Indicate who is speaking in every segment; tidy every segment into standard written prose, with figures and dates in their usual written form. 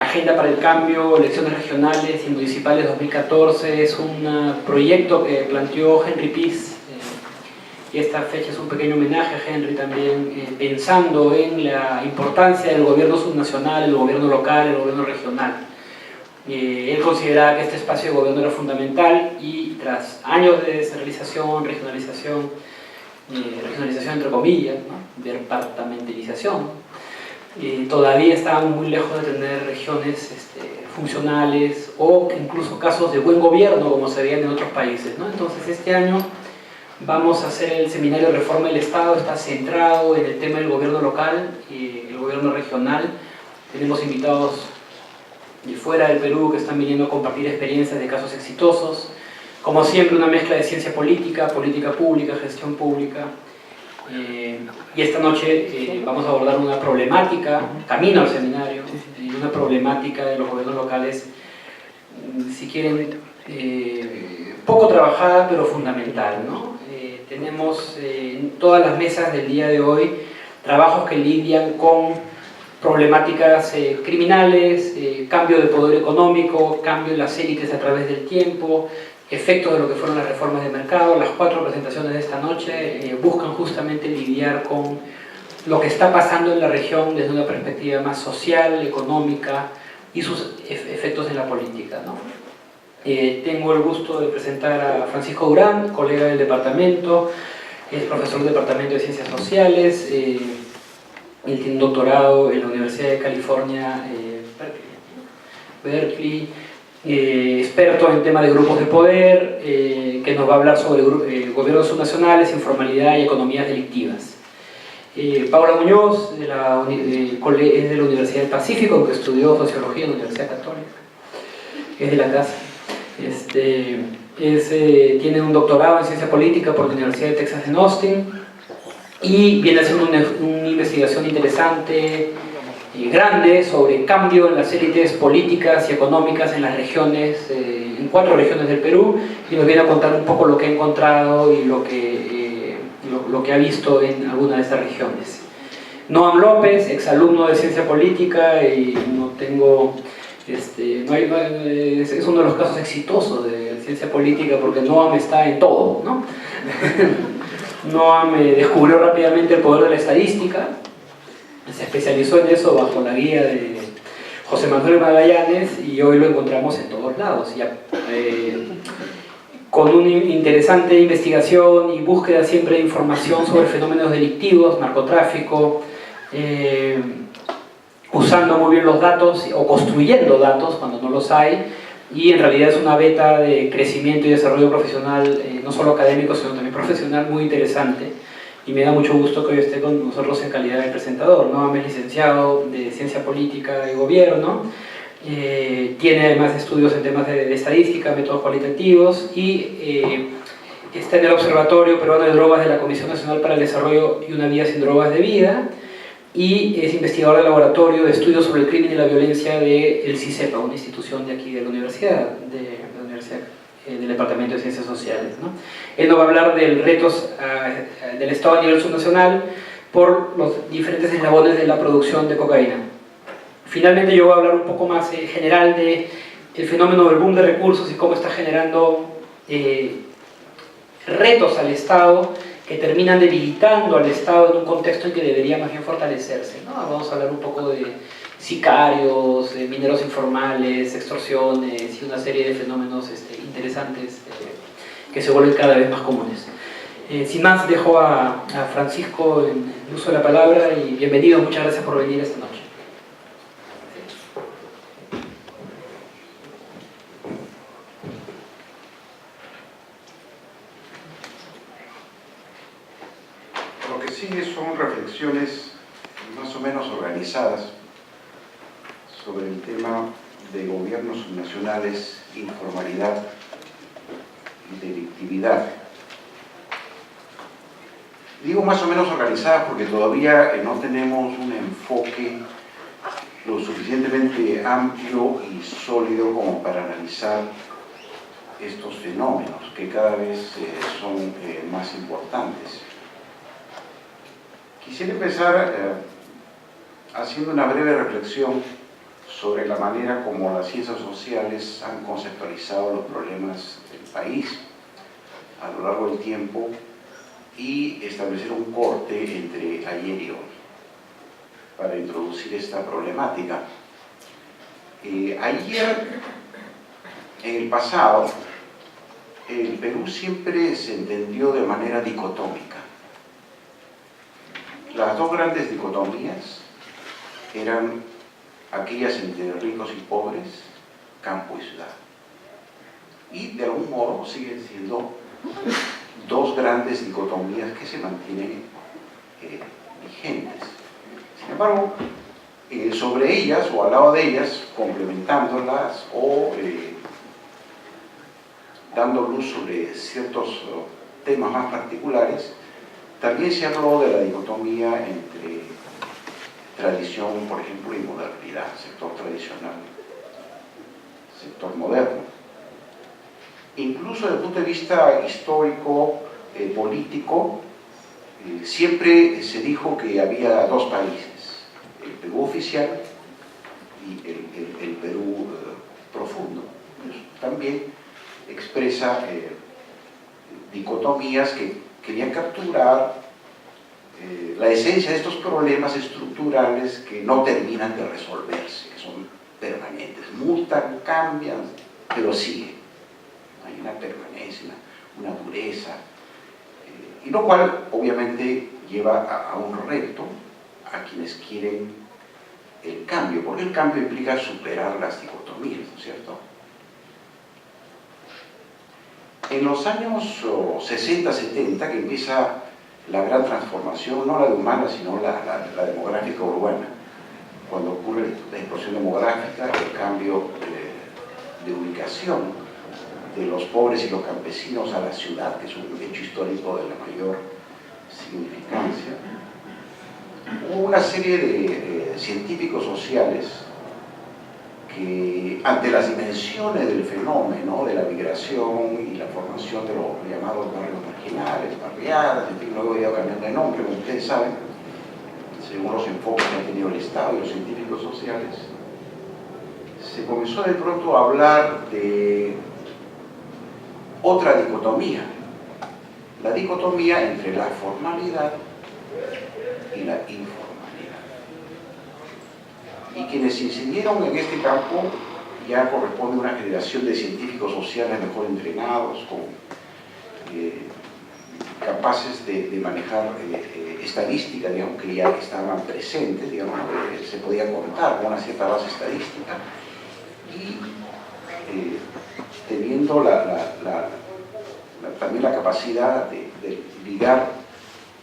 Speaker 1: Agenda para el Cambio, Elecciones Regionales y Municipales 2014 es un proyecto que planteó Henry Peace, y esta fecha es un pequeño homenaje a Henry también, pensando en la importancia del gobierno subnacional, el gobierno local, el gobierno regional. Él consideraba que este espacio de gobierno era fundamental y tras años de descentralización, regionalización entre comillas, ¿no?, departamentalización, todavía estábamos muy lejos de tener regiones funcionales o incluso casos de buen gobierno como se veían en otros países, ¿no? Entonces este año vamos a hacer el seminario de reforma del Estado, está centrado en el tema del gobierno local y el gobierno regional. Tenemos invitados de fuera del Perú que están viniendo a compartir experiencias de casos exitosos. Como siempre, una mezcla de ciencia política, política pública, gestión pública. Y esta noche vamos a abordar una problemática, camino al seminario, una problemática de los gobiernos locales, si quieren, poco trabajada pero fundamental, ¿no? Tenemos en todas las mesas del día de hoy trabajos que lidian con problemáticas criminales, cambio de poder económico, cambio en las élites a través del tiempo, efectos de lo que fueron las reformas de mercado. Las 4 presentaciones de esta noche buscan justamente lidiar con lo que está pasando en la región desde una perspectiva más social, económica y sus efectos en la política, ¿no? Tengo el gusto de presentar a Francisco Durán, colega del departamento, es profesor del Departamento de Ciencias Sociales, él tiene un doctorado en la Universidad de California, Berkeley, experto en temas de grupos de poder, que nos va a hablar sobre gobiernos subnacionales, informalidad y economías delictivas. Paula Muñoz, es de la Universidad del Pacífico, que estudió Sociología en la Universidad Católica, es de la casa. Tiene un doctorado en Ciencia Política por la Universidad de Texas en Austin y viene haciendo una investigación interesante, grande, sobre cambio en las élites políticas y económicas en las regiones, en 4 regiones del Perú, y nos viene a contar un poco lo que ha encontrado y lo que ha visto en alguna de estas regiones. Noam López, exalumno de Ciencia Política, y es uno de los casos exitosos de Ciencia Política porque Noam está en todo, ¿no? Noam descubrió rápidamente el poder de la estadística, se especializó en eso bajo la guía de José Manuel Magallanes y hoy lo encontramos en todos lados, con una interesante investigación y búsqueda siempre de información sobre fenómenos delictivos, narcotráfico, usando muy bien los datos o construyendo datos cuando no los hay, y en realidad es una beta de crecimiento y desarrollo profesional, no solo académico sino también profesional, muy interesante, y me da mucho gusto que hoy esté con nosotros en calidad de presentador. Noam es licenciado de Ciencia Política y Gobierno, tiene además estudios en temas de estadística, métodos cualitativos, y está en el Observatorio Peruano de Drogas de la Comisión Nacional para el Desarrollo y una Vida sin Drogas de Vida, y es investigador del Laboratorio de Estudios sobre el Crimen y la Violencia del CICEPA, una institución de aquí de la Universidad, del Departamento de Ciencias Sociales, ¿no? Él nos va a hablar de retos del Estado a nivel subnacional por los diferentes eslabones de la producción de cocaína. Finalmente yo voy a hablar un poco más general del fenómeno del boom de recursos y cómo está generando retos al Estado que terminan debilitando al Estado en un contexto en que debería más bien fortalecerse, ¿no? Vamos a hablar un poco de sicarios, mineros informales, extorsiones y una serie de fenómenos interesantes que se vuelven cada vez más comunes. Sin más, dejo a Francisco en el uso de la palabra y bienvenido, muchas gracias por venir esta noche.
Speaker 2: Lo que sigue son reflexiones más o menos organizadas sobre el tema de gobiernos subnacionales, informalidad y delictividad. Digo más o menos organizadas porque todavía no tenemos un enfoque lo suficientemente amplio y sólido como para analizar estos fenómenos que cada vez son más importantes. Quisiera empezar haciendo una breve reflexión sobre la manera como las ciencias sociales han conceptualizado los problemas del país a lo largo del tiempo y establecer un corte entre ayer y hoy para introducir esta problemática. Ayer, en el pasado, el Perú siempre se entendió de manera dicotómica. Las dos grandes dicotomías eran aquellas entre ricos y pobres, campo y ciudad. Y de algún modo siguen siendo dos grandes dicotomías que se mantienen vigentes. Sin embargo, sobre ellas o al lado de ellas, complementándolas o dando luz sobre ciertos temas más particulares, también se habló de la dicotomía entre tradición, por ejemplo, y modernidad, sector tradicional, sector moderno. Incluso desde el punto de vista histórico, político, siempre se dijo que había dos países, el Perú oficial y el Perú profundo. Eso también expresa dicotomías que querían capturar la esencia de estos problemas estructurales que no terminan de resolverse, que son permanentes, mutan, cambian, pero siguen. Hay una permanencia, una dureza, y lo cual obviamente lleva a un reto a quienes quieren el cambio, porque el cambio implica superar las dicotomías, ¿no es cierto? En los años 60, 70, que empieza la gran transformación, no la de humana, sino la demográfica urbana, cuando ocurre la explosión demográfica, el cambio de ubicación de los pobres y los campesinos a la ciudad, que es un hecho histórico de la mayor significancia. Hubo una serie de científicos sociales que, ante las dimensiones del fenómeno de la migración y la formación de los llamados barrios marginales, barriadas, en fin, luego he ido cambiando de nombre, como ustedes saben, según los enfoques que han tenido el Estado y los científicos sociales, se comenzó de pronto a hablar de otra dicotomía, la dicotomía entre la formalidad y la informalidad. Y quienes incidieron en este campo ya corresponde a una generación de científicos sociales mejor entrenados, capaces de manejar estadística, digamos, que ya estaban presentes, digamos, se podía contar con una cierta base estadística, y teniendo también la capacidad de ligar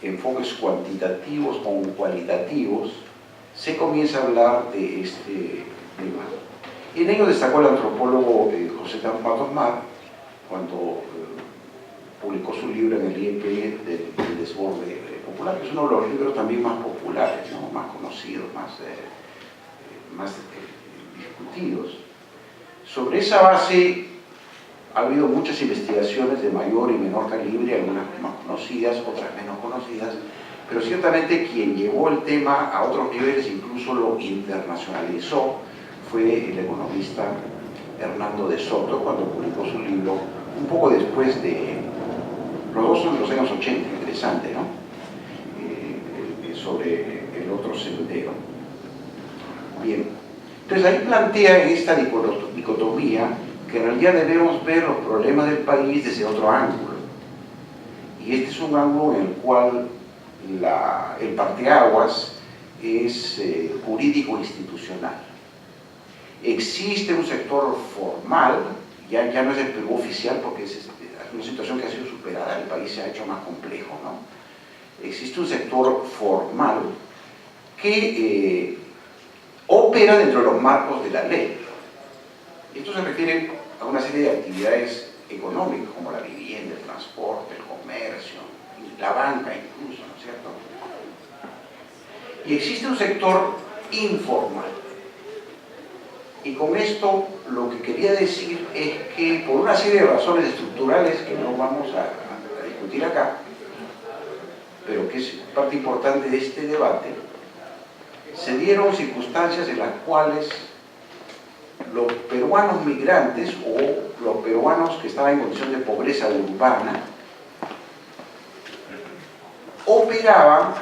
Speaker 2: enfoques cuantitativos con cualitativos, se comienza a hablar de este tema. Y en ello destacó el antropólogo José Matos Mar, cuando publicó su libro en el IEP del desborde popular, que es uno de los libros también más populares, ¿no? Más conocidos, más discutidos. Sobre esa base ha habido muchas investigaciones de mayor y menor calibre, algunas más conocidas, otras menos conocidas, pero ciertamente quien llevó el tema a otros niveles, incluso lo internacionalizó, fue el economista Hernando de Soto, cuando publicó su libro un poco después de, los dos son de los años 80, interesante, ¿no? Sobre el otro sendero. Bien, entonces ahí plantea en esta dicotomía que en realidad debemos ver los problemas del país desde otro ángulo. Y este es un ángulo en el cual el parteaguas es jurídico-institucional. Existe un sector formal, ya no es el Perú oficial porque es una situación que ha sido superada, el país se ha hecho más complejo, ¿no? Existe un sector formal que opera dentro de los marcos de la ley. Esto se refiere a una serie de actividades económicas como la vivienda, el transporte, el comercio, la banca incluso, ¿no es cierto? Y existe un sector informal. Y con esto lo que quería decir es que por una serie de razones estructurales que no vamos a discutir acá, pero que es parte importante de este debate, se dieron circunstancias en las cuales los peruanos migrantes o los peruanos que estaban en condición de pobreza urbana operaban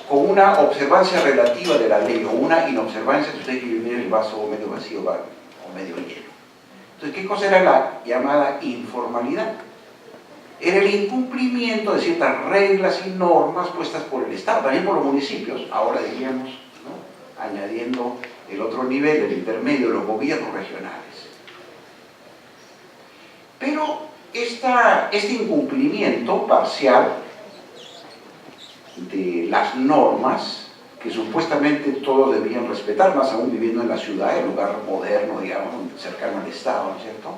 Speaker 2: con una observancia relativa de la ley o una inobservancia, si ustedes quieren ver el vaso medio vacío o medio lleno. Entonces, ¿qué cosa era la llamada informalidad? Era el incumplimiento de ciertas reglas y normas puestas por el Estado, también por los municipios, ahora diríamos, ¿no?, añadiendo el otro nivel, el intermedio, de los gobiernos regionales. Pero este incumplimiento parcial de las normas que supuestamente todos debían respetar, más aún viviendo en la ciudad, en un lugar moderno, digamos, cercano al Estado, ¿no es cierto?,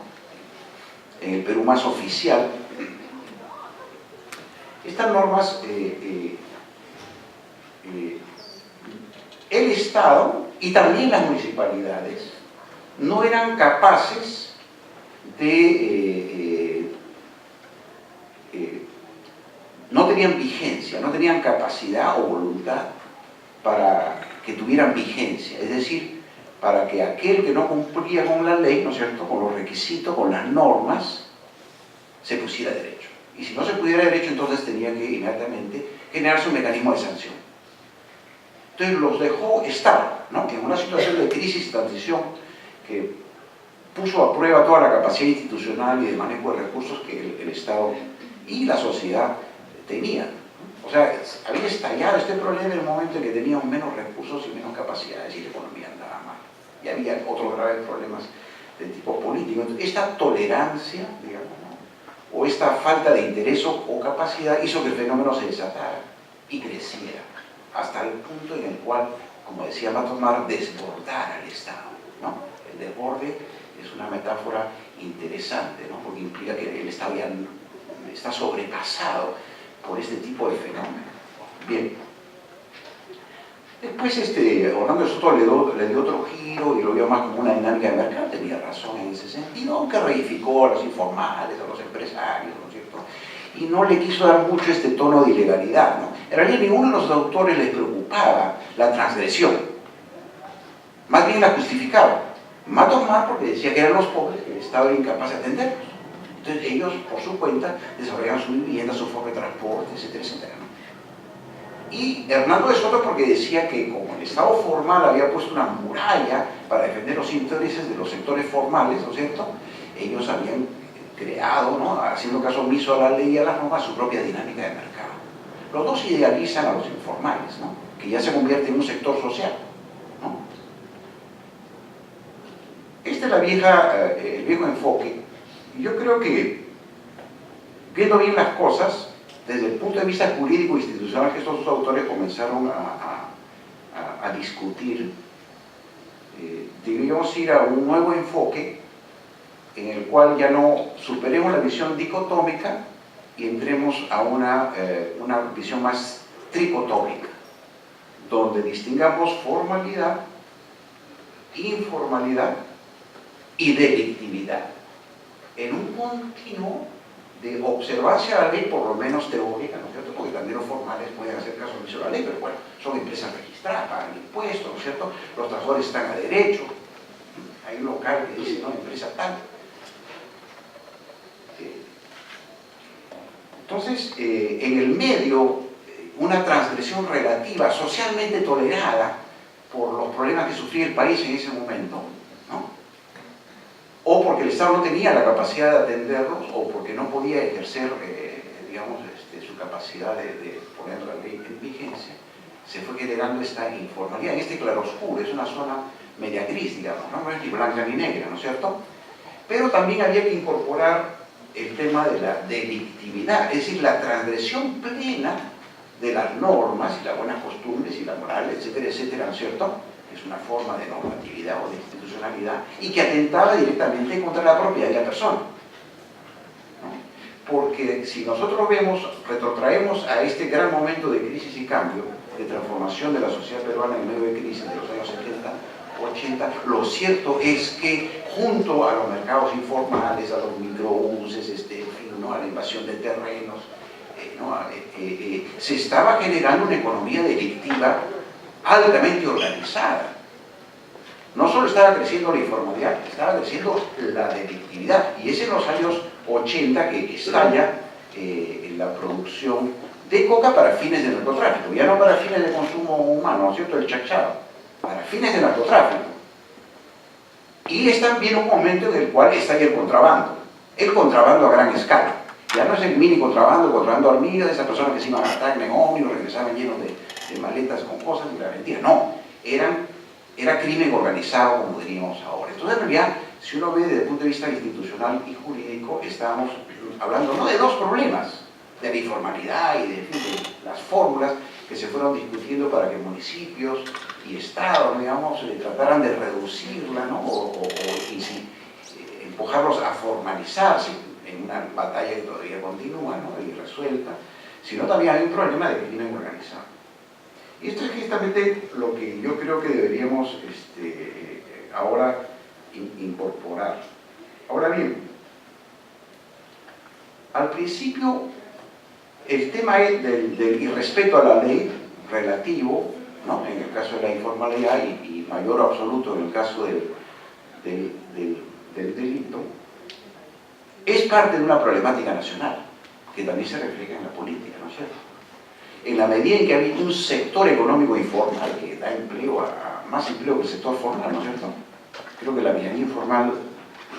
Speaker 2: en el Perú más oficial. Estas normas, el Estado y también las municipalidades no eran capaces de, no tenían vigencia, no tenían capacidad o voluntad para que tuvieran vigencia, es decir, para que aquel que no cumplía con la ley, ¿no es cierto?, con los requisitos, con las normas, se pusiera derecho. Y si no se pudiera derecho, entonces tenía que inmediatamente generarse un mecanismo de sanción. Entonces los dejó estar, ¿no?, en una situación de crisis y transición que puso a prueba toda la capacidad institucional y de manejo de recursos que el Estado y la sociedad tenían. O sea, había estallado este problema en el momento en que teníamos menos recursos y menos capacidades y la economía andaba mal. Y había otros graves problemas de tipo político. Entonces, esta tolerancia, digamos, ¿no?, o esta falta de interés o capacidad hizo que el fenómeno se desatara y creciera hasta el punto en el cual, como decía Matomar, desbordara al Estado, ¿no? El desborde es una metáfora interesante, ¿no?, porque implica que el Estado ya está sobrepasado por este tipo de fenómenos. Bien. Después Orlando de Soto le dio otro giro y lo vio más como una dinámica de mercado, tenía razón en ese sentido, aunque reificó a los informales, a los empresarios, ¿no es cierto?, y no le quiso dar mucho este tono de ilegalidad, ¿no? En realidad ninguno de los autores les preocupaba la transgresión, más bien la justificaba. Matomar porque decía que eran los pobres, que el Estado era incapaz de atenderlos. Entonces ellos, por su cuenta, desarrollaban su vivienda, su forma de transporte, etcétera, etcétera, ¿no? Y Hernando de Soto porque decía que como el Estado formal había puesto una muralla para defender los intereses de los sectores formales, ¿no es cierto?, ellos habían creado, ¿no?, haciendo caso omiso a la ley y a las normas, su propia dinámica de mercado. Los dos idealizan a los informales, ¿no?, que ya se convierte en un sector social, ¿no? Este es el viejo enfoque. Y yo creo que, viendo bien las cosas, desde el punto de vista jurídico e institucional que estos dos autores comenzaron a discutir, deberíamos ir a un nuevo enfoque en el cual ya no superemos la visión dicotómica y entremos a una visión más tricotómica, donde distingamos formalidad, informalidad y delictividad, en un continuo de observancia a la ley, por lo menos teórica, ¿no es cierto?, porque también los formales pueden hacer caso omiso a la ley, pero bueno, son empresas registradas, pagan impuestos, ¿no es cierto?, los trabajadores están a derecho, hay un local que dice, no, empresa tal. Entonces, en el medio, una transgresión relativa, socialmente tolerada por los problemas que sufría el país en ese momento, ¿no?, o porque el Estado no tenía la capacidad de atenderlos, o porque no podía ejercer, digamos, su capacidad de poner la ley en vigencia, se fue generando esta informalidad. En este claroscuro, es una zona media gris, digamos, no es ni blanca ni negra, ¿no es cierto? Pero también había que incorporar el tema de la delictividad, es decir, la transgresión plena de las normas y las buenas costumbres y la moral, etcétera, etcétera, ¿no es cierto?, que es una forma de normatividad o de institucionalidad y que atentaba directamente contra la propiedad de la persona, ¿no? Porque si nosotros retrotraemos a este gran momento de crisis y cambio, de transformación de la sociedad peruana en medio de crisis de los años 70, 80, lo cierto es que junto a los mercados informales, a los microbuses, en fin, ¿no?, a la invasión de terrenos, se estaba generando una economía delictiva altamente organizada, no solo estaba creciendo la informalidad, estaba creciendo la delictividad. Y es en los años 80 que estalla en la producción de coca para fines de narcotráfico, ya no para fines de consumo humano, ¿no es cierto?, el chachado, para fines de narcotráfico. Y es también un momento en el cual está el contrabando a gran escala. Ya no es el mini contrabando, el contrabando hormiga, de esas personas que se iban a matar en ómnibus, regresaban llenos de maletas con cosas y la vendían. No, era crimen organizado, como diríamos ahora. Entonces, en realidad, si uno ve desde el punto de vista institucional y jurídico, estamos hablando no de dos problemas, de la informalidad y de las fórmulas que se fueron discutiendo para que municipios y estados, digamos, trataran de reducirla, ¿no? o empujarlos a formalizarse en una batalla que todavía continúa, ¿no?, irresuelta, sino también hay un problema de crimen organizado. Y esto es justamente lo que yo creo que deberíamos ahora incorporar. Ahora bien, al principio el tema es del irrespeto a la ley relativo, ¿no?, en el caso de la informalidad y mayor o absoluto en el caso del delito, es parte de una problemática nacional que también se refleja en la política, ¿no es cierto? En la medida en que ha habido un sector económico informal que da empleo más empleo que el sector formal, ¿no es cierto? Creo que la minería informal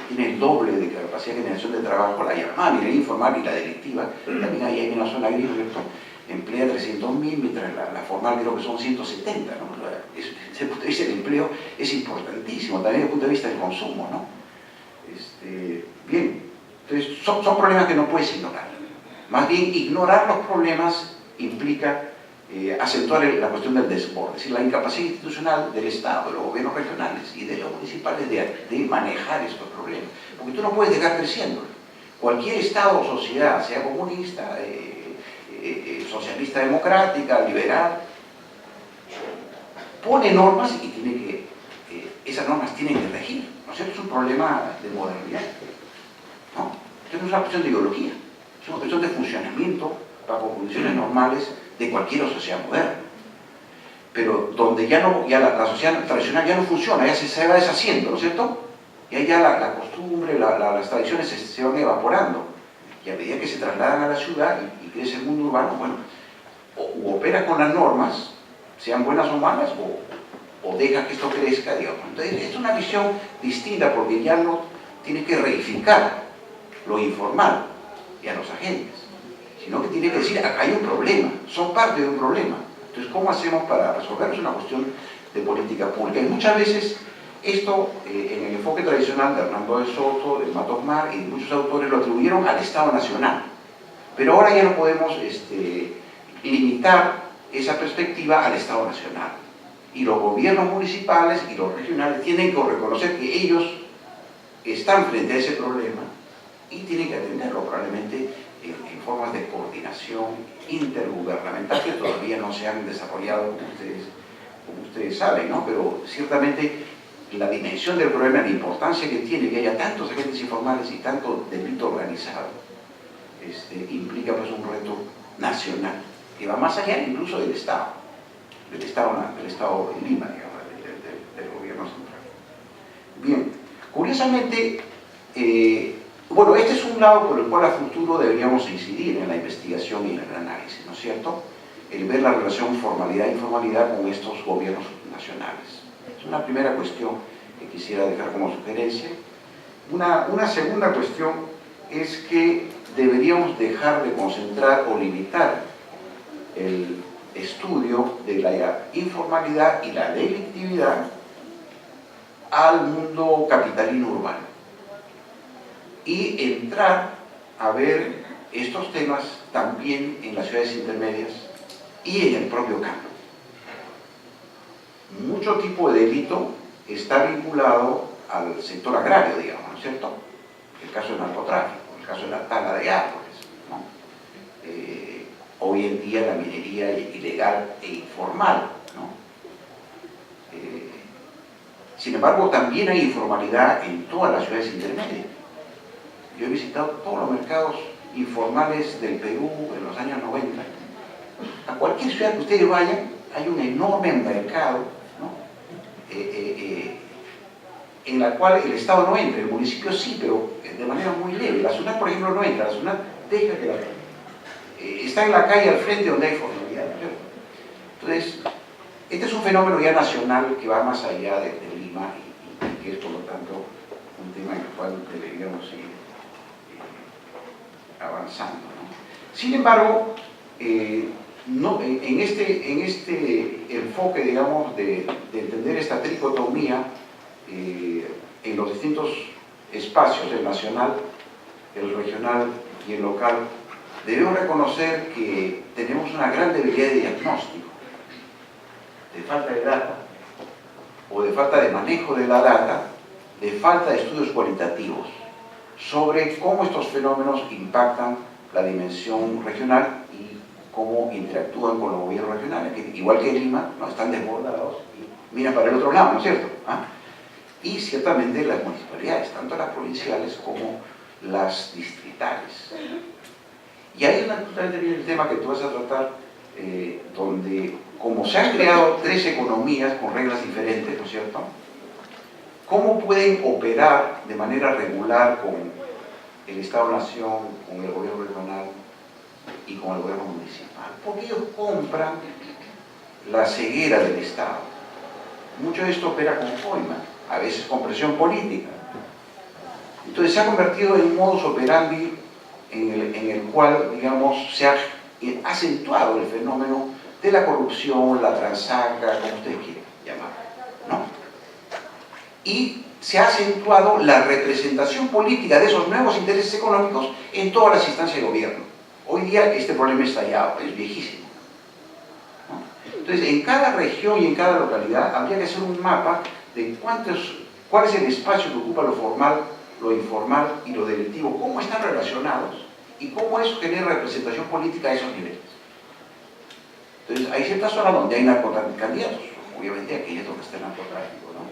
Speaker 2: tiene el doble de capacidad de generación de trabajo, la llamada minería informal y la delictiva, también ahí hay una zona gris, ¿no es cierto?, emplea 300.000, mientras la formal creo que son 170, ¿no? Desde el punto de vista del empleo es importantísimo, también desde el punto de vista del consumo, ¿no? Bien, entonces son problemas que no puedes ignorar. Más bien, ignorar los problemas implica acentuar la cuestión del desborde, es decir, la incapacidad institucional del Estado, de los gobiernos regionales y de los municipales de manejar estos problemas. Porque tú no puedes dejar creciendo. Cualquier Estado o sociedad, sea comunista, socialista democrática, liberal, pone normas y tiene que, esas normas tienen que regir, ¿no es cierto? Es un problema de modernidad, ¿no? Esto no es una cuestión de ideología, es una cuestión de funcionamiento bajo condiciones normales de cualquier sociedad moderna. Pero donde ya la sociedad tradicional ya no funciona, ya se va deshaciendo, ¿no es cierto? Y ahí ya la costumbre, las tradiciones se van evaporando. Y a medida que se trasladan a la ciudad y crece el mundo urbano, bueno, o opera con las normas, sean buenas o malas, o deja que esto crezca, digamos. Entonces, es una visión distinta, porque ya no tiene que reificar lo informal y a los agentes, sino que tiene que decir, acá hay un problema, son parte de un problema. Entonces, ¿cómo hacemos para resolverlo? Es una cuestión de política pública. Y muchas veces esto, en el enfoque tradicional de Hernando de Soto, de Matos Mar y de muchos autores, lo atribuyeron al Estado Nacional. Pero ahora ya no podemos limitar esa perspectiva al Estado Nacional. Y los gobiernos municipales y los regionales tienen que reconocer que ellos están frente a ese problema y tienen que atenderlo probablemente en formas de coordinación intergubernamental que todavía no se han desarrollado, como ustedes saben, ¿no? Pero ciertamente la dimensión del problema, la importancia que tiene que haya tantos agentes informales y tanto delito organizado, implica pues un reto nacional que va más allá incluso del Estado en Lima, digamos, del gobierno central. Bien, curiosamente, bueno, este es un lado por el cual a futuro deberíamos incidir en la investigación y en el análisis, ¿no es cierto? El ver la relación formalidad-informalidad con estos gobiernos nacionales. Es una primera cuestión que quisiera dejar como sugerencia. Una segunda cuestión es que deberíamos dejar de concentrar o limitar el estudio de la informalidad y la delictividad al mundo capitalino urbano y entrar a ver estos temas también en las ciudades intermedias y en el propio campo. Mucho tipo de delito está vinculado al sector agrario, digamos, ¿no es cierto? El caso del narcotráfico, el caso de la tala de árboles, ¿no? Hoy en día la minería ilegal e informal, ¿no? Sin embargo, también hay informalidad en todas las ciudades intermedias. Yo he visitado todos los mercados informales del Perú en los años 90. A cualquier ciudad que ustedes vayan, hay un enorme mercado, ¿no? en la cual el Estado no entra, el municipio sí, pero de manera muy leve. La SUNAT, por ejemplo, no entra, la SUNAT deja que está en la calle al frente donde hay formalidad, ¿no es cierto? Entonces, este es un fenómeno ya nacional que va más allá de Lima y que es, por lo tanto, un tema en el cual deberíamos ir avanzando, ¿no? Sin embargo, en este enfoque, digamos, de entender esta tricotomía en los distintos espacios, el nacional, el regional y el local, debemos reconocer que tenemos una gran debilidad de diagnóstico, de falta de data, o de falta de manejo de la data, de falta de estudios cualitativos sobre cómo estos fenómenos impactan la dimensión regional y cómo interactúan con los gobiernos regionales, que igual que Lima, ¿no?, están desbordados y miran para el otro lado, ¿no es cierto? ¿Ah? Y ciertamente las municipalidades, tanto las provinciales como las distritales. Y ahí justamente viene el tema que tú vas a tratar, donde como se han creado tres economías con reglas diferentes, ¿no es cierto?, ¿cómo pueden operar de manera regular con el Estado-Nación, con el gobierno regional y con el gobierno municipal? Porque ellos compran la ceguera del Estado. Mucho de esto opera con coima, a veces con presión política. Entonces se ha convertido en un modus operandi en el cual, digamos, se ha acentuado el fenómeno de la corrupción, la transaca, como ustedes quieran llamar, ¿no? Y se ha acentuado la representación política de esos nuevos intereses económicos en todas las instancias de gobierno. Hoy día este problema es tallado, es viejísimo, ¿no? Entonces, en cada región y en cada localidad habría que hacer un mapa de cuál es el espacio que ocupa lo formal, lo informal y lo delictivo, cómo están relacionados y cómo eso genera representación política a esos niveles. Entonces, hay ciertas zonas donde hay narcocandidatos, obviamente aquellas donde está el narcotráfico, ¿no?,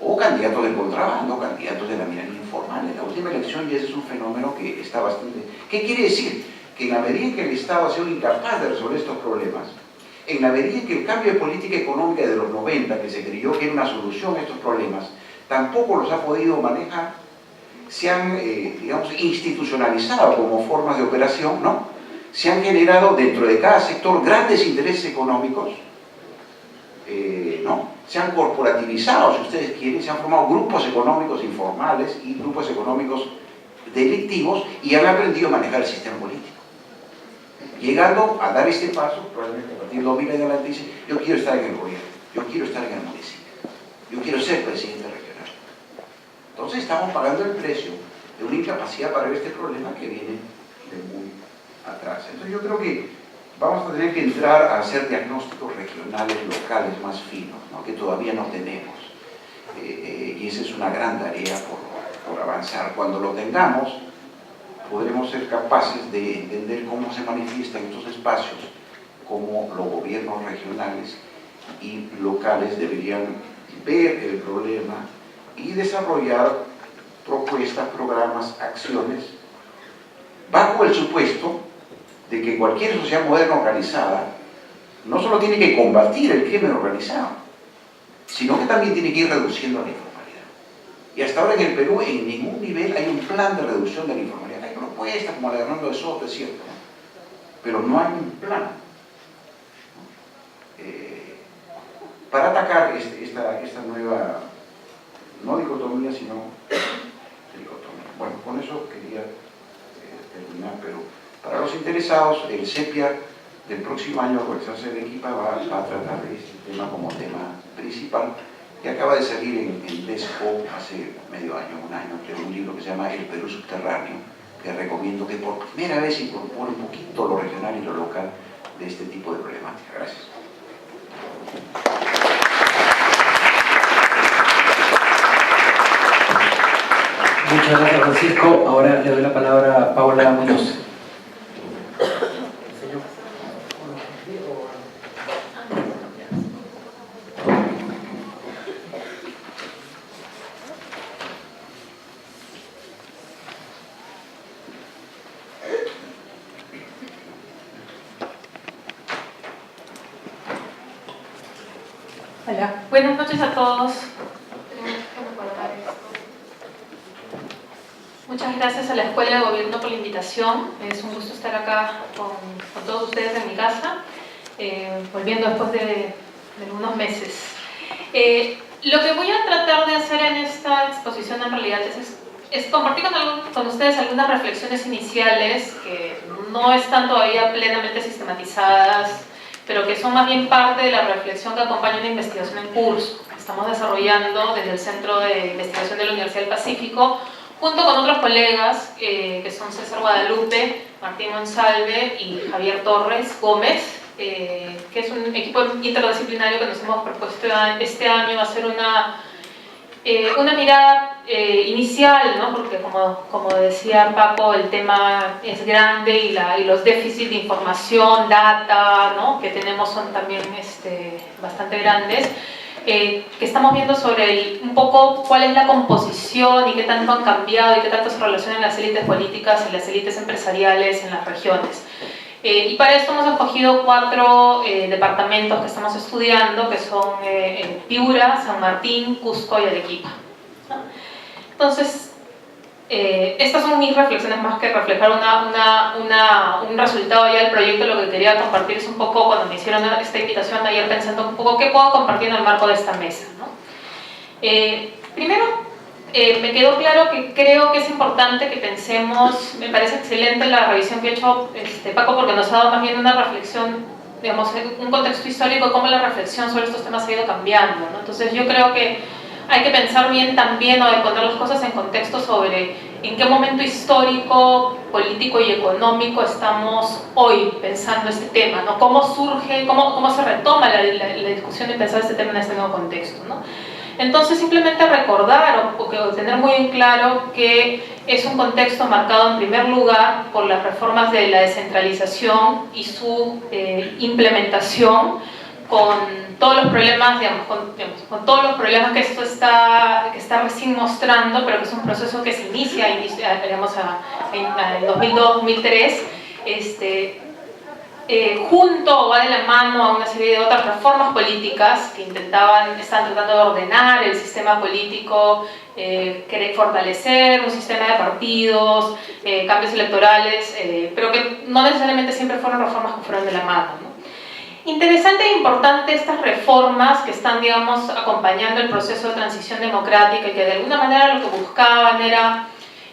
Speaker 2: o candidatos del contrabando, candidatos de la minería informal. En la última elección ya ese es un fenómeno que está bastante... ¿Qué quiere decir? Que en la medida en que el Estado ha sido incapaz de resolver estos problemas, en la medida en que el cambio de política económica de los 90, que se creyó que era una solución a estos problemas, tampoco los ha podido manejar, se han, digamos, institucionalizado como formas de operación, ¿no? Se han generado dentro de cada sector grandes intereses económicos, ¿no? Se han corporativizado, si ustedes quieren, se han formado grupos económicos informales y grupos económicos delictivos y han aprendido a manejar el sistema político. Llegando a dar este paso, probablemente a partir de 2000 en adelante, dice: yo quiero estar en el gobierno, yo quiero estar en el municipio, yo quiero ser presidente regional. Entonces estamos pagando el precio de una incapacidad para ver este problema que viene de muy atrás. Entonces yo creo que vamos a tener que entrar a hacer diagnósticos regionales, locales más finos, ¿no?, que todavía no tenemos. Y esa es una gran tarea por avanzar. Cuando lo tengamos, podremos ser capaces de entender cómo se manifiestan estos espacios, cómo los gobiernos regionales y locales deberían ver el problema y desarrollar propuestas, programas, acciones, bajo el supuesto de que cualquier sociedad moderna organizada no solo tiene que combatir el crimen organizado, sino que también tiene que ir reduciendo la informalidad. Y hasta ahora en el Perú, en ningún nivel hay un plan de reducción de la informalidad. Hay propuestas como la de Hernando de Soto, es cierto, ¿no?, pero no hay un plan, ¿no?, para atacar esta nueva, no dicotomía, sino tricotomía. Bueno, con eso quería terminar, pero para los interesados, el CEPIA del próximo año, organización de Arequipa, va a tratar de este tema como tema principal, que acaba de salir en DESCO hace medio año, un año, que es un libro que se llama El Perú Subterráneo, que recomiendo que por primera vez incorpore un poquito lo regional y lo local de este tipo de problemática. Gracias.
Speaker 1: Muchas gracias, Francisco. Ahora le doy la palabra a Paula Muñoz.
Speaker 3: Hola, buenas noches a todos. Muchas gracias a la Escuela de Gobierno por la invitación. Es un gusto estar acá con todos ustedes en mi casa, volviendo después de algunos meses. Lo que voy a tratar de hacer en esta exposición en realidad es compartir con ustedes algunas reflexiones iniciales que no están todavía plenamente sistematizadas, pero que son más bien parte de la reflexión que acompaña una investigación en curso que estamos desarrollando desde el Centro de Investigación de la Universidad del Pacífico, junto con otros colegas que son César Guadalupe, Martín Monsalve y Javier Torres Gómez, que es un equipo interdisciplinario que nos hemos propuesto este año hacer una mirada inicial, ¿no? Porque como decía Paco, el tema es grande y los déficits de información, data, ¿no? que tenemos son también bastante grandes. Que estamos viendo sobre un poco cuál es la composición y qué tanto han cambiado y qué tanto se relacionan las élites políticas y las élites empresariales en las regiones. Y para esto hemos escogido 4 departamentos que estamos estudiando, que son Piura, San Martín, Cusco y Arequipa. Entonces, estas son mis reflexiones más que reflejar un resultado ya del proyecto. Lo que quería compartir es un poco, cuando me hicieron esta invitación ayer, pensando un poco qué puedo compartir en el marco de esta mesa, ¿no? Primero, me quedó claro que creo que es importante que pensemos, me parece excelente la revisión que ha hecho Paco, porque nos ha dado más bien una reflexión, digamos, un contexto histórico de cómo la reflexión sobre estos temas ha ido cambiando, ¿no? Entonces yo creo que hay que pensar bien también, o de poner las cosas en contexto sobre en qué momento histórico, político y económico estamos hoy pensando este tema, ¿no? Cómo surge, cómo se retoma la discusión de pensar este tema en este nuevo contexto, ¿no? Entonces simplemente recordar o tener muy en claro que es un contexto marcado en primer lugar por las reformas de la descentralización y su implementación, con todos los problemas, con todos los problemas que esto está recién mostrando, pero que es un proceso que se inicia digamos, en 2002-2003, junto o va de la mano a una serie de otras reformas políticas que estaban tratando de ordenar el sistema político, querer fortalecer un sistema de partidos, cambios electorales, pero que no necesariamente siempre fueron reformas que fueron de la mano, ¿no? Interesante e importante estas reformas que están, digamos, acompañando el proceso de transición democrática y que de alguna manera lo que buscaban era,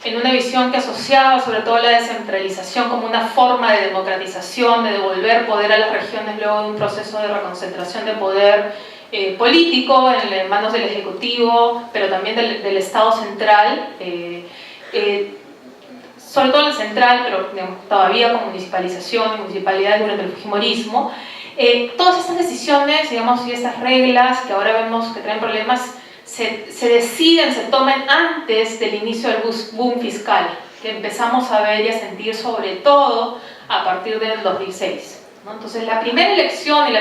Speaker 3: en una visión que asociaba sobre todo la descentralización como una forma de democratización, de devolver poder a las regiones luego de un proceso de reconcentración de poder político en manos del Ejecutivo, pero también del Estado central, sobre todo el central, pero digamos, todavía con municipalización y municipalidades durante el fujimorismo. Todas estas decisiones, digamos, y estas reglas que ahora vemos que traen problemas, se deciden, se toman antes del inicio del boom fiscal, que empezamos a ver y a sentir sobre todo a partir del 2006, ¿no? Entonces la primera elección y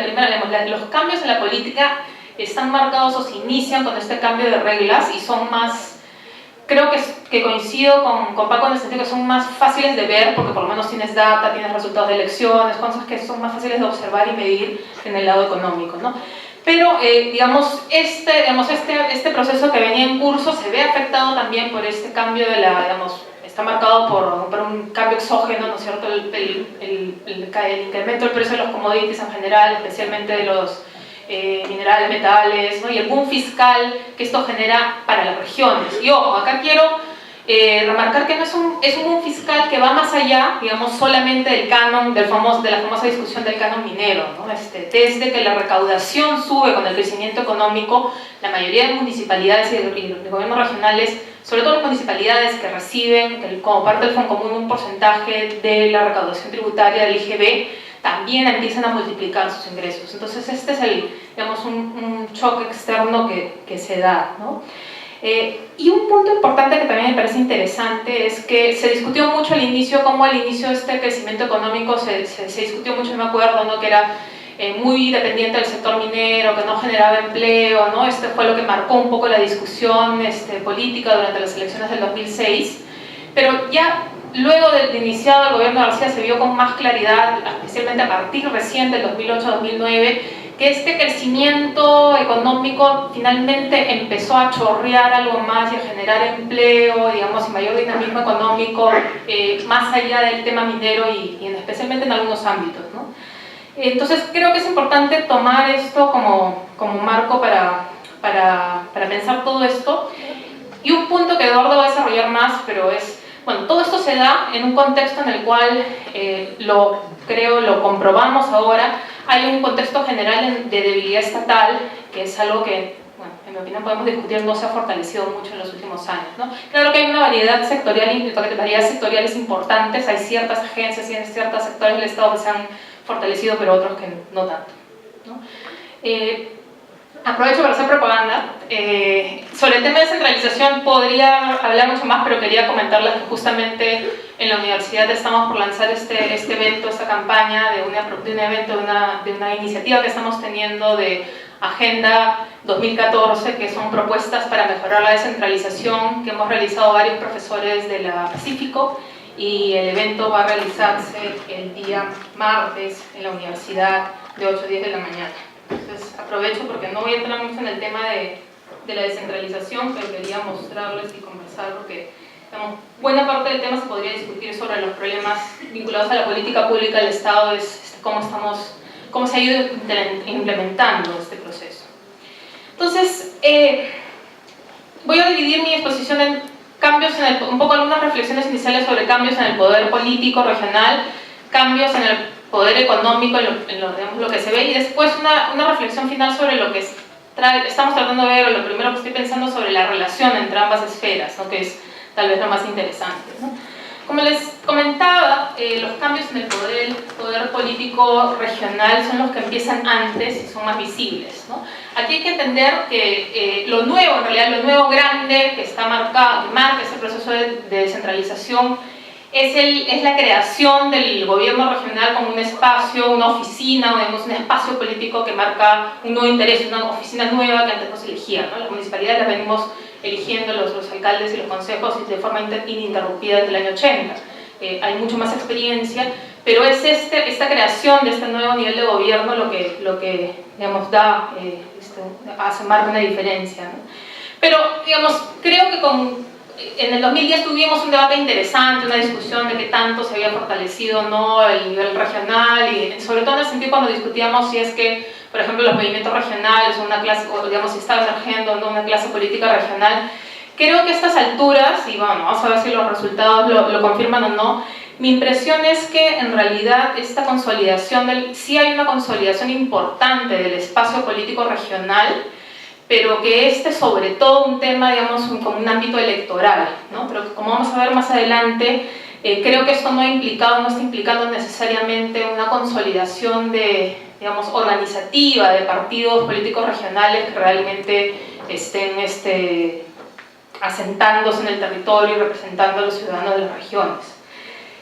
Speaker 3: los cambios en la política están marcados o se inician con este cambio de reglas y son más, creo que coincido con Paco en el sentido que son más fáciles de ver, porque por lo menos tienes data, tienes resultados de elecciones, cosas que son más fáciles de observar y medir en el lado económico, ¿no? Pero, digamos, este proceso que venía en curso se ve afectado también por este cambio está marcado por un cambio exógeno, ¿no es cierto? El incremento del precio de los commodities en general, especialmente de los minerales, metales, ¿no? Y el boom fiscal que esto genera para las regiones. Y ojo, acá quiero remarcar que no es un boom fiscal que va más allá, digamos, solamente del canon, de la famosa discusión del canon minero, ¿no? Desde que la recaudación sube con el crecimiento económico, la mayoría de municipalidades y de gobiernos regionales, sobre todo las municipalidades que reciben como parte del Fondo Común un porcentaje de la recaudación tributaria del IGB, también empiezan a multiplicar sus ingresos. Entonces este es digamos, un choque externo que se da, ¿no? Y un punto importante que también me parece interesante es que se discutió mucho al inicio, cómo al inicio de este crecimiento económico se discutió mucho, me acuerdo, ¿no? Que era muy dependiente del sector minero, que no generaba empleo, ¿no? Fue lo que marcó un poco la discusión política durante las elecciones del 2006, pero ya luego de iniciado el gobierno de García se vio con más claridad, especialmente a partir recién del 2008-2009, que este crecimiento económico finalmente empezó a chorrear algo más y a generar empleo, digamos, y mayor dinamismo económico, más allá del tema minero y especialmente en algunos ámbitos, ¿no? Entonces creo que es importante tomar esto como marco para pensar todo esto. Y un punto que Eduardo va a desarrollar más, pero es, bueno, todo esto se da en un contexto en el cual lo comprobamos ahora. Hay un contexto general de debilidad estatal, que es algo que, bueno, en mi opinión podemos discutir, no se ha fortalecido mucho en los últimos años, ¿no? Claro que hay una variedades sectoriales importantes, hay ciertas agencias y ciertos sectores del Estado que se han fortalecido, pero otros que no tanto, ¿no? Aprovecho para hacer propaganda. Sobre el tema de descentralización podría hablar mucho más, pero quería comentarles que justamente en la universidad estamos por lanzar este evento, esta campaña de una iniciativa que estamos teniendo de Agenda 2014, que son propuestas para mejorar la descentralización que hemos realizado varios profesores de la Pacífico, y el evento va a realizarse el día martes en la universidad de 8 a 10 de la mañana. Entonces aprovecho porque no voy a entrar mucho en el tema de la descentralización, pero quería mostrarles y conversar porque, digamos, buena parte del tema se podría discutir sobre los problemas vinculados a la política pública del Estado, cómo se ha ido implementando este proceso. Entonces, voy a dividir mi exposición en cambios un poco algunas reflexiones iniciales sobre cambios en el poder político regional, cambios en el poder económico, digamos, lo que se ve, y después una reflexión final sobre lo que estamos tratando de ver, o lo primero que estoy pensando sobre la relación entre ambas esferas, ¿no? Que es tal vez lo más interesante, ¿no? Como les comentaba, los cambios en el poder político regional son los que empiezan antes y son más visibles, ¿no? Aquí hay que entender que lo nuevo, en realidad lo nuevo grande que marca ese proceso de descentralización es la creación del gobierno regional como un espacio, una oficina, digamos, un espacio político que marca un nuevo interés, una oficina nueva que antes no se elegía, ¿no? Las municipalidades las venimos eligiendo los alcaldes y los consejos de forma ininterrumpida desde el año 80. Hay mucho más experiencia, pero es esta creación de este nuevo nivel de gobierno lo que digamos, marca una diferencia, ¿no? Pero, digamos, creo que en el 2010 tuvimos un debate interesante, una discusión de qué tanto se había fortalecido o no el nivel regional, y sobre todo en el sentido cuando discutíamos si es que, por ejemplo, los movimientos regionales o digamos, si estaba emergiendo o no una clase política regional. Creo que a estas alturas, y bueno, vamos a ver si los resultados lo confirman o no, mi impresión es que en realidad esta consolidación, sí hay una consolidación importante del espacio político regional, pero que sobre todo un tema, digamos, como un ámbito electoral, ¿no? Pero que, como vamos a ver más adelante, creo que esto no está implicando necesariamente una consolidación digamos, organizativa de partidos políticos regionales que realmente estén asentándose en el territorio y representando a los ciudadanos de las regiones.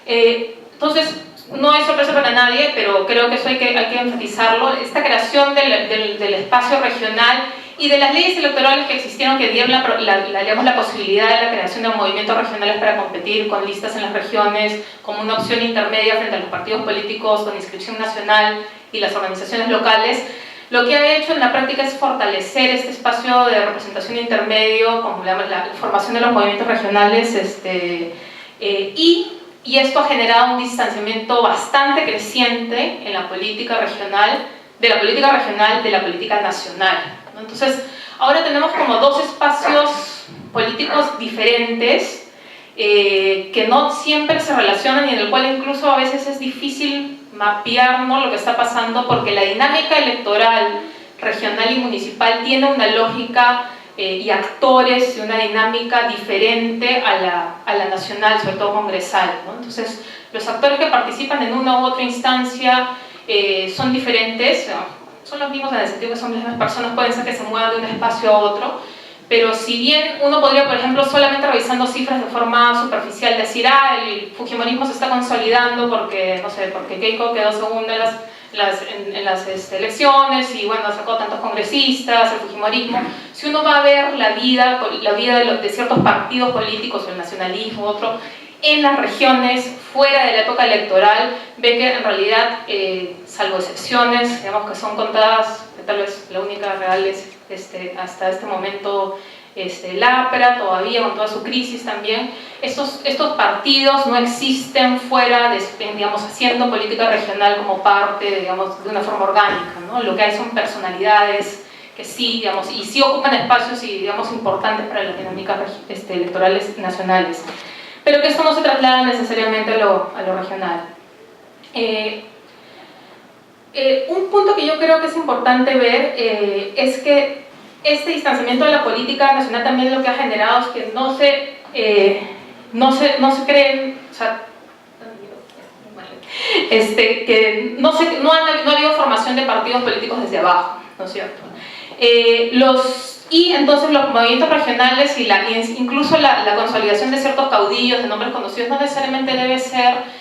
Speaker 3: Entonces, no es sorpresa para nadie, pero creo que eso hay que enfatizarlo, esta creación del espacio regional y de las leyes electorales que existieron que dieron la posibilidad de la creación de movimientos regionales para competir con listas en las regiones como una opción intermedia frente a los partidos políticos con inscripción nacional y las organizaciones locales, lo que ha hecho en la práctica es fortalecer este espacio de representación intermedio, como la formación de los movimientos regionales, y esto ha generado un distanciamiento bastante creciente en la política regional, de la política nacional, ¿no? Entonces, ahora tenemos como dos espacios políticos diferentes que no siempre se relacionan y en el cual incluso a veces es difícil mapear, ¿no?, lo que está pasando, porque la dinámica electoral regional y municipal tiene una lógica y actores y una dinámica diferente a la nacional, sobre todo congresal, ¿no? Entonces, los actores que participan en una u otra instancia son diferentes, ¿no? Son los mismos en el sentido que son las mismas personas, pueden ser que se muevan de un espacio a otro, pero si bien uno podría, por ejemplo, solamente revisando cifras de forma superficial decir, el fujimorismo se está consolidando porque, no sé, porque Keiko quedó segunda en las elecciones y, bueno, sacó tantos congresistas, el fujimorismo. Si uno va a ver la vida de ciertos partidos políticos, o el nacionalismo, otro, en las regiones, fuera de la época electoral, ve que en realidad, salvo excepciones, digamos que son contadas tal vez la única real es hasta este momento el APRA, todavía con toda su crisis también. Estos partidos no existen fuera de, digamos, haciendo política regional como parte, digamos, de una forma orgánica, ¿no? Lo que hay son personalidades que sí, digamos, y sí ocupan espacios y, digamos, importantes para las dinámicas electorales nacionales, pero que esto no se traslada necesariamente a lo regional. Un punto que yo creo que es importante ver es que este distanciamiento de la política nacional también lo que ha generado es que no se creen, o sea, que no ha habido formación de partidos políticos desde abajo, ¿no es cierto? Y entonces los movimientos regionales y incluso la consolidación de ciertos caudillos de nombres conocidos no necesariamente debe ser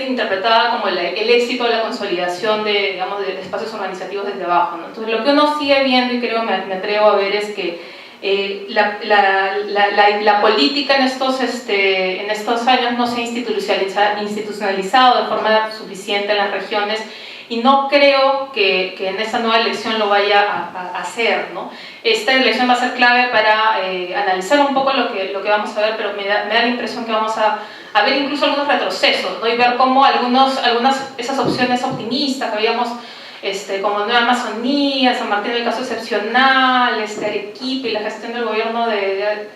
Speaker 3: interpretada como el éxito de la consolidación de espacios organizativos desde abajo, ¿no? Entonces lo que uno sigue viendo, y creo me atrevo a ver, es que la política en estos años no se ha institucionalizado de forma suficiente en las regiones, y no creo que en esta nueva elección lo vaya a hacer, ¿no? Esta elección va a ser clave para analizar un poco lo que vamos a ver, pero me da la impresión que vamos a ver incluso algunos retrocesos, ¿no? Y ver cómo esas opciones optimistas que habíamos, como Nueva Amazonía, San Martín, el caso excepcional, Arequipa y la gestión del gobierno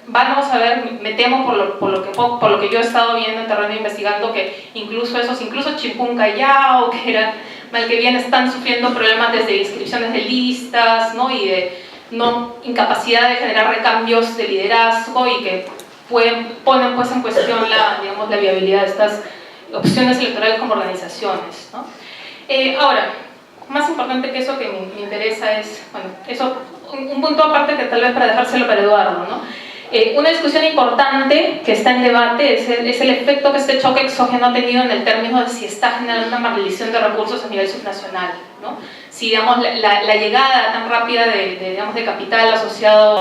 Speaker 3: vamos a ver, me temo por lo que yo he estado viendo en terreno investigando, que incluso Chimpún, Callao, que eran mal que bien están sufriendo problemas desde inscripciones de listas, ¿no? Y de incapacidad de generar recambios de liderazgo, y que ponen pues en cuestión la viabilidad de estas opciones electorales como organizaciones, ¿no? Ahora, más importante que eso que me interesa es, bueno, eso, un punto aparte que tal vez para dejárselo para Eduardo, ¿no? Una discusión importante que está en debate es el efecto que este choque exógeno ha tenido en el término de si está generando una maldición de recursos a nivel subnacional, ¿no? Si, digamos, la llegada tan rápida de capital asociado